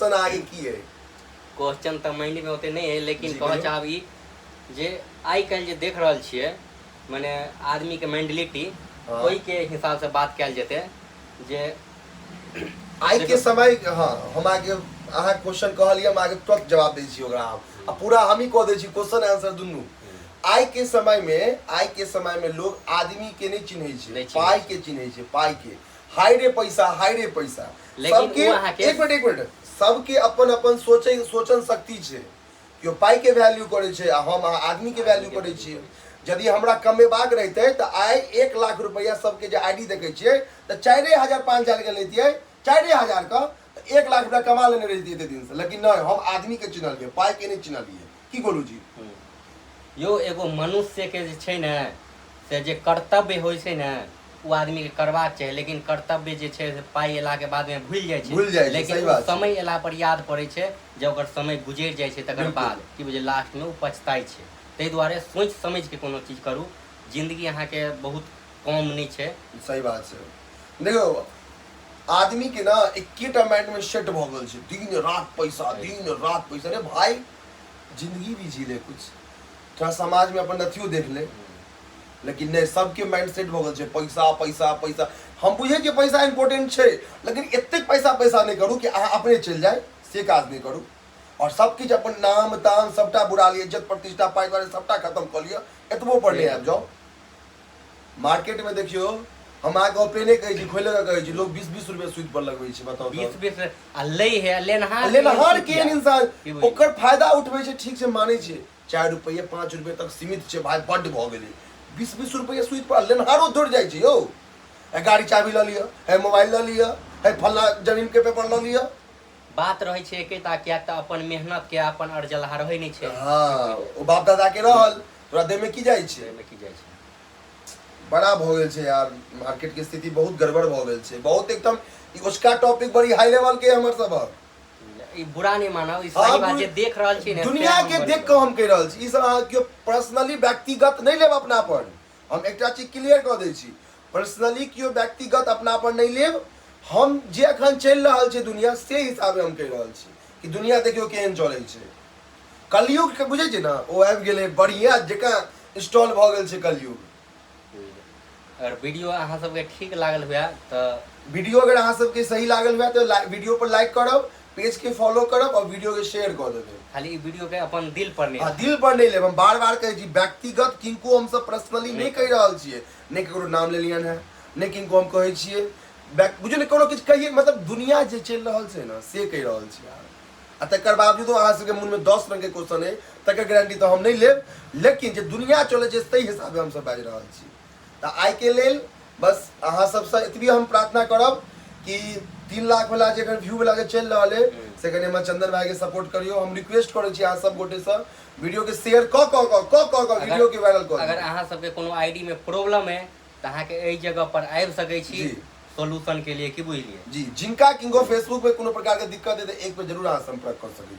आगे की है क्वेश्चन तो माइंड में ओते नहीं है, लेकिन कह चाहब ई जे आइ काल्हि जे देख रहल छियै माने आदमी के मेंटलिटी ओई के हिसाब से बात कयल जेतै जे आइ के समय। हाँ, हम आगे अहाँ क्वेश्चन कहलिए, हम आगे तुरंत जवाब दै छी ओकरा हम पूरा हम ही कह दै छी क्वेश्चन आंसर दुनू। आइ के समय में लोग आदमी के नहीं चिन्है छै, पाई के चिन्है छै, पाई के। हाय रे पैसा सबके एक मिनट सबके अपन अपन सोचन शक्ति छै। केओ पाई के वैल्यू करे छै, हम आदमी के वैल्यू करे छियै। यदि हमरा कमेबाक रहते तो आइ 1 लाख रुपया सबके जे आईडी देखे छियै तो 4,000-5,000 के लेतियै, 4,000 का 1 लाख रुपया कमा लेने रहितियै एते दिन से। लेकिन नहीं, हम आदमी के चिन्हलियै, पाई के नहीं चिन्हलियै। की गोलू जी यो एगो मनुष्य के जे छै ने से जे कर्तव्य होइ छै ने वो आदमी के करबाक चाही, लेकिन कर्तव्य जे छै से पाई एला के बाद में भूल जाय छै। लेकिन समय एला पर याद पड़े छै, जब ओकर समय गुजर जाय छै तकर बाद की बुझे लास्ट में वो पछताई छै। ताहि दुआरे सोच समझ के कोनो चीज करू, जिंदगी अहाँ के बहुत कम नहीं छै। सही बात छै। देखो आदमी के ना एकेटा माइंड में सेट भ गेल छै, दिन रात पैसा रे भाई। जिंदगी भी जी ले कुछ थोड़ा समाज में अपन अथियो देख ले, लेकिन नहीं, सबके माइंड सेट भ गेल छै पैसा। हम बुझे कि पैसा इंपोर्टेंट छै, लेकिन एतेक पैसा नहीं करू कि अहाँ अपने चल जाए, से काज नहीं करू। और सब किछ अपन नाम ताम सबटा बुरा लिया, इज्जत प्रतिष्ठा पाई द्वारे सबटा खत्म कर लिया, एतबो पर नहीं आबि जाओ। मार्केट में देखियो, हम आगे ओपने कहै छी, खोले के कहै छी, लोग 20-20 रुपया सूद पर लगबै छै। बताओ 20 आ लै है लेनहार केहन इंसान ओकर फायदा उठबै छै, ठीक से मानै छै। 4 रुपया 5 रुपया तक सीमित छै भाई, बड्ड भ गेलै। 20-20 रुपया सूद पर लेनहारो दौड़ जाइ छै। यौ गाड़ी चाबी ल लिया है, मोबाइल ल लिया है, फल्ला जमीन के पेपर ल लिया। बात रहे छै एकेटा, किया त अपन मेहनत के अपन अर्जला रहै नहीं छै। हाँ, ओ बाप दादा के रहल, तोरा देह में की जाइ छै, बड़ा भ गेल छै यार। मार्केट के स्थिति बहुत गड़बड़ भ गेल छै, बहुत एकदम। उसका टॉपिक बड़ी हाई लेवल के हमर सब ई बुरा नहीं मानब, ई सही बात जे देख रहल छी ने दुनिया के देख के हम कह रहल छी। ई सब अहाँ के पर्सनली व्यक्तिगत नहीं लेब अपनापन। हम एकटा चीज क्लियर क दै छी, पर्सनली कियो व्यक्तिगत अपनापन नहीं लेब। हम जे अखन चल रहल छै दुनिया, से हिसाबे हम कह रहल छी कि दुनिया देखियो केहन चलै छै। कलयुग के बुझे छै ना, ओ आबि गेलै बढ़िया जकां इंस्टॉल भ गेल छै कलयुग। और वीडियो अहाँ सबके ठीक लागल हुआ तो वीडियो अगर अहाँ सबके सही लागल हुआ तो वीडियो पर लाइक करब, पेज के फॉलो करब और वीडियो के शेयर कर देबै। खाली वीडियो के अपन दिल पर नहीं, दिल पर नहीं लेब। हम बार-बार कहै छी, व्यक्तिगत किनको हम सब पर्सनली नहीं कह रहल छियै, नहीं ककरो नाम ले लियन है, नहीं किनको हम कहै छियै बुझे नहीं कोनो किछ कहिए। मतलब दुनिया जे चल रहल छै ना, से कह रहल छी यार। आ तकर बावजूद अहाँ सबके मन में 10 रंग के क्वेश्चन है, तकर गारंटी तो हम नहीं लेब। लेकिन जे दुनिया चले छै ताहि हिसाबे हम सब बाजि रहल छी। तो आइ के लेल बस अहाँ सबसे एतबी हम प्रार्थना करब कि 3 लाख वाला जे व्यू वाला जे चल रहा है से कने हम चंदन भाई के सपोर्ट करियो। हम रिक्वेस्ट करै छी अहाँ सब गोटे से वीडियो के शेयर क वीडियो के वायरल कर। अगर अहाँ सबके कोनो आईडी में प्रॉब्लम है तो अहाँ के एई जगह पर आबि सकै छी सॉल्यूशन के लिए, की बुझलिए जी। जिनका किनको फेसबुक पे कोनो प्रकार के दिक्कत है तो एक पे जरूर अहाँ संपर्क कर सकै।